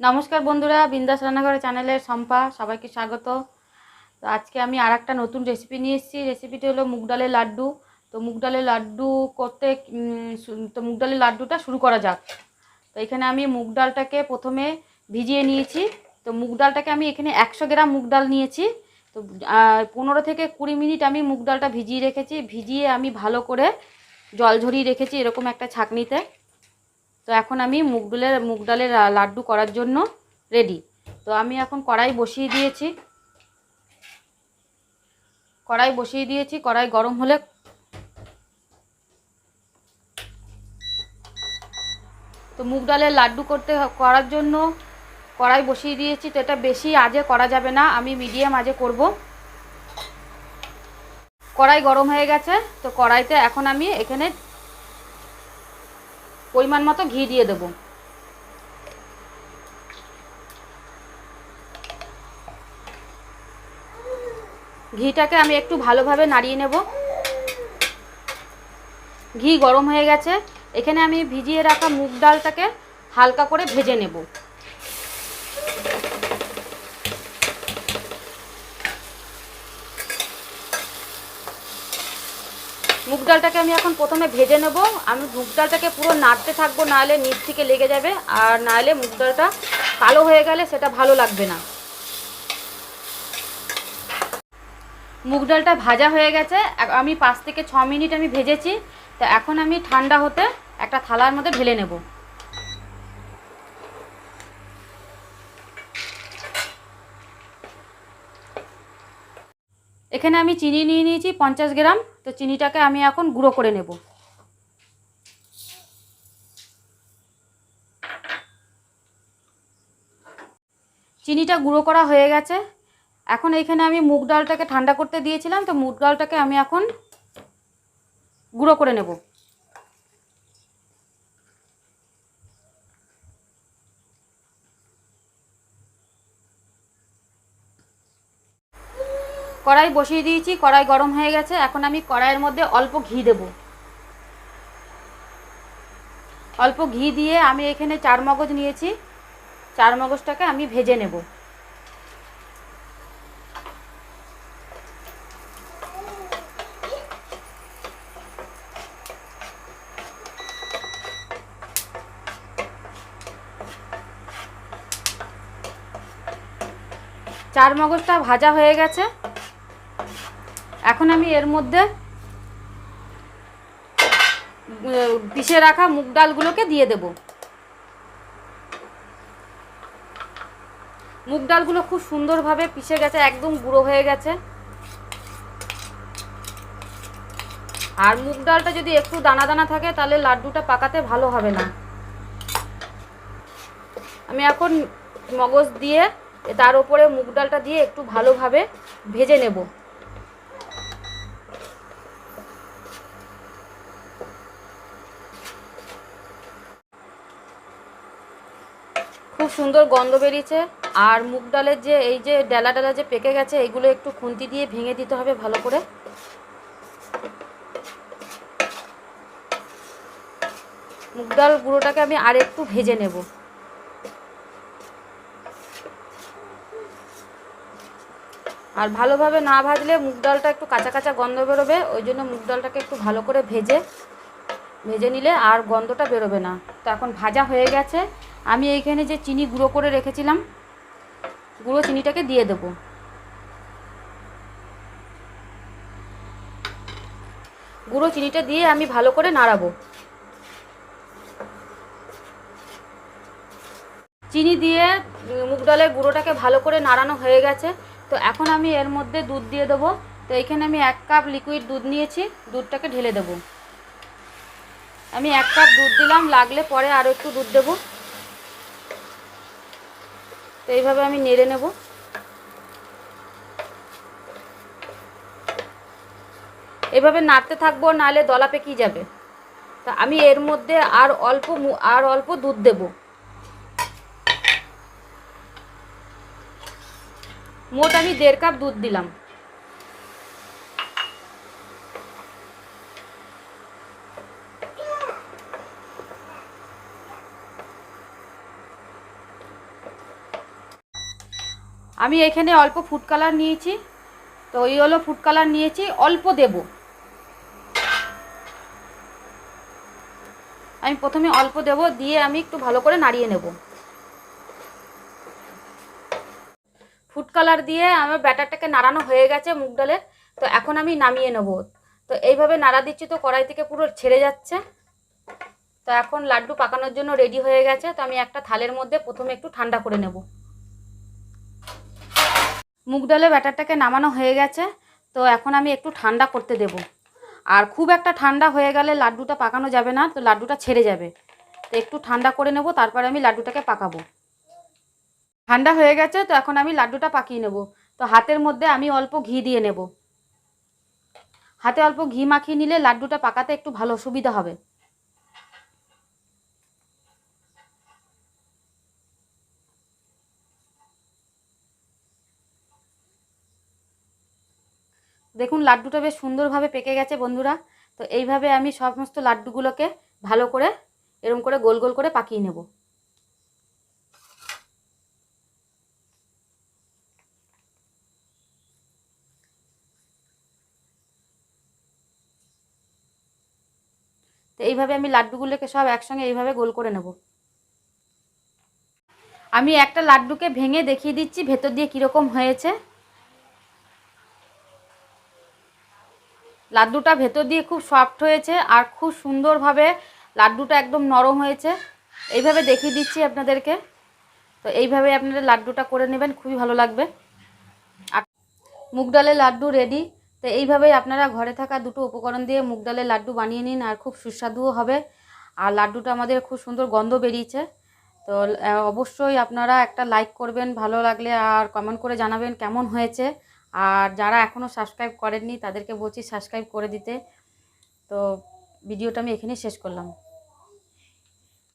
নমস্কার বন্ধুরা, বিন্দাস রান্নাঘরের চ্যানেলের সম্পা সবাইকে স্বাগত। তো আজকে আমি আর একটা নতুন রেসিপি নিয়ে এসেছি। রেসিপিটি হলো মুগ ডালের লাড্ডু। তো মুগ ডালের লাড্ডু করতে মুগ ডালের লাড্ডুটা শুরু করা যাক। তো এখানে আমি মুগ ডালটাকে প্রথমে ভিজিয়ে নিয়েছি। তো মুগ ডালটাকে আমি এখানে 100 গ্রাম মুগ ডাল নিয়েছি। তো 15 থেকে 20 মিনিট আমি মুগ ডালটা ভিজিয়ে রেখেছি। ভিজিয়ে আমি ভালো করে জল ঝরিয়ে রেখেছি এরকম একটা ছাঁকনিতে। তো এখন আমি মুগ ডালের লাড্ডু করার জন্য রেডি। তো আমি এখন কড়াই বসিয়ে দিয়েছি। কড়াই গরম হলে তো মুগ ডালের লাড্ডু করার জন্য কড়াই বসিয়ে দিয়েছি। তো এটা বেশি আজে করা যাবে না, আমি মিডিয়াম আজে করব। কড়াই গরম হয়ে গেছে। তো কড়াইতে এখন আমি এখানে পরিমাণ মতো ঘি দিয়ে দেবো। ঘিটাকে আমি একটু ভালোভাবে নাড়িয়ে নেব। ঘি গরম হয়ে গেছে। এখানে আমি ভিজিয়ে রাখা মুগ ডালটাকে হালকা করে ভেজে নেব। মুগ ডালটাকে আমি এখন প্রথমে ভেজে নেব। আমি মুগ ডালটাকে পুরো নাড়তে থাকবো, নাহলে নিচ থেকে লেগে যাবে, আর নাহলে মুগ ডালটা কালো হয়ে গেলে সেটা ভালো লাগবে না। মুগ ডালটা ভাজা হয়ে গেছে। আমি 5 থেকে 6 মিনিট আমি ভেজেছি। তো এখন আমি ঠান্ডা হতে একটা থালার মধ্যে ঢেলে নেব। এখানে আমি চিনি নিয়ে নিয়েছি 50 গ্রাম। তো চিনিটাকে আমি এখন গুঁড়ো করে নেব। চিনিটা গুঁড়ো করা হয়ে গেছে। এখন এখানে আমি মুগ ডালটাকে ঠান্ডা করতে দিয়েছিলাম। তো মুগ ডালটাকে আমি এখন গুঁড়ো করে নেব। কড়াই বসিয়ে দিয়েছি, কড়াই গরম হয়ে গেছে। এখন আমি কড়াইয়ের মধ্যে অল্প ঘি দেব। অল্প ঘি দিয়ে আমি এখানে 4 মগজ নিয়েছি। 4 মগজটাকে আমি ভেজে নেব। চার মগজটা ভাজা হয়ে গেছে। এখন আমি এর মধ্যে পিষে রাখা মুগ ডালগুলোকে দিয়ে দেব। মুগ ডালগুলো খুব সুন্দরভাবে পিষে গেছে, একদম গুঁড়ো হয়ে গেছে। আর মুগ ডালটা যদি একটু দানা দানা থাকে তাহলে লাড্ডুটা পাকাতে ভালো হবে না। আমি এখন মগজ দিয়ে তার উপরে মুগ ডালটা দিয়ে একটু ভালোভাবে ভেজে নেব। খুব সুন্দর গন্ধ বেরিয়েছে। আর মুগ ডালের যে এই যে ডালা ডালা যে পেকে গেছে, এইগুলো একটু খুন্তি দিয়ে ভেঙে দিতে হবে ভালো করে। মুগ ডাল গুঁড়োটাকে আমি আর একটু ভেজে নেব। আর ভালোভাবে না ভাজলে মুগ ডালটা একটু কাঁচা কাঁচা গন্ধ বেরোবে। ওই জন্য মুগ ডালটাকে একটু ভালো করে ভেজে নিলে আর গন্ধটা বেরোবে না। তো এখন ভাজা হয়ে গেছে। আমি এইখানে যে চিনি গুঁড়ো করে রেখেছিলাম, গুঁড়ো চিনিটাকে দিয়ে দেব। গুঁড়ো চিনিটা দিয়ে আমি ভালো করে নাড়াবো। চিনি দিয়ে মুগ ডালের গুঁড়োটাকে ভালো করে নাড়ানো হয়ে গেছে। তো এখন আমি এর মধ্যে দুধ দিয়ে দেবো। তো এখানে আমি 1 কাপ লিকুইড দুধ নিয়েছি। দুধটাকে ঢেলে দেব। আমি 1 কাপ দুধ দিলাম, লাগলে পরে আরও একটু দুধ দেব। তো এইভাবে আমি নেড়ে নেব। এভাবে নাড়তে থাকবো, নাহলে দলা পেকিয়ে যাবে। তা আমি এর মধ্যে আর অল্প দুধ দেব। মোট আমি 1.5 কাপ দুধ দিলাম। আমি এখানে অল্প ফুড কালার নিয়েছি, তো এই হলো ফুড কালার নিয়েছি, অল্প দেব। আমি প্রথমে অল্প দেব, দিয়ে আমি একটু ভালো করে নাড়িয়ে নেব। ফুড কালার দিয়ে আমার ব্যাটারটাকে নাড়ানো হয়ে গেছে মুগ ডালের। তো এখন আমি নামিয়ে নেব। তো এইভাবে নাড়া দিচ্ছি তো কড়াই থেকে পুরো ছেড়ে যাচ্ছে। তো এখন লাড্ডু পাকানোর জন্য রেডি হয়ে গেছে। তো আমি একটা থালের মধ্যে প্রথমে একটু ঠান্ডা করে নেব। মুগ ডালের ব্যাটারটাকে নামানো হয়ে গেছে। তো এখন আমি একটু ঠান্ডা করতে দেব। আর খুব একটা ঠান্ডা হয়ে গেলে লাড্ডুটা পাকানো যাবে না, তো লাড্ডুটা ছেড়ে যাবে। তো একটু ঠান্ডা করে নেব, তারপরে আমি লাড্ডুটাকে পাকাবো। ঠান্ডা হয়ে গেছে, তো এখন আমি লাড্ডুটা পাকিয়ে নেব। তো হাতের মধ্যে আমি অল্প ঘি দিয়ে নেব। হাতে অল্প ঘি মাখিয়ে নিলে লাড্ডুটা পাকাতে একটু ভালো সুবিধা হবে। দেখুন লাড্ডুটা বেশ সুন্দরভাবে পেকে গেছে বন্ধুরা। তো এইভাবে আমি সমস্ত লাড্ডুগুলোকে ভালো করে এরকম করে গোল গোল করে পাকিয়ে নেব। তো এইভাবে আমি লাড্ডুগুলোকে সব একসঙ্গে এইভাবে গোল করে নেব। আমি একটা লাড্ডুকে ভেঙে দেখিয়ে দিচ্ছি ভেতর দিয়ে কীরকম হয়েছে। লাড্ডুটা ভেতর দিয়ে খুব সফট হয়েছে আর খুব সুন্দরভাবে লাড্ডুটা একদম নরম হয়েছে। এইভাবে দেখিয়ে দিচ্ছি আপনাদেরকে। তো এইভাবে আপনারা লাড্ডুটা করে নেবেন, খুবই ভালো লাগবে। আর মুগ ডালের লাড্ডু রেডি। তো এইভাবেই আপনারা ঘরে থাকা দুটো উপকরণ দিয়ে মুগ ডালের লাড্ডু বানিয়ে নিন, আর খুব সুস্বাদুও হবে। আর লাড্ডুটা আমাদের খুব সুন্দর গন্ধ বেরিয়েছে। তো অবশ্যই আপনারা একটা লাইক করবেন ভালো লাগলে, আর কমেন্ট করে জানাবেন কেমন হয়েছে। আর যারা এখনও সাবস্ক্রাইব করেননি তাদেরকে বলছি সাবস্ক্রাইব করে দিতে। তো ভিডিওটা আমি এখানেই শেষ করলাম।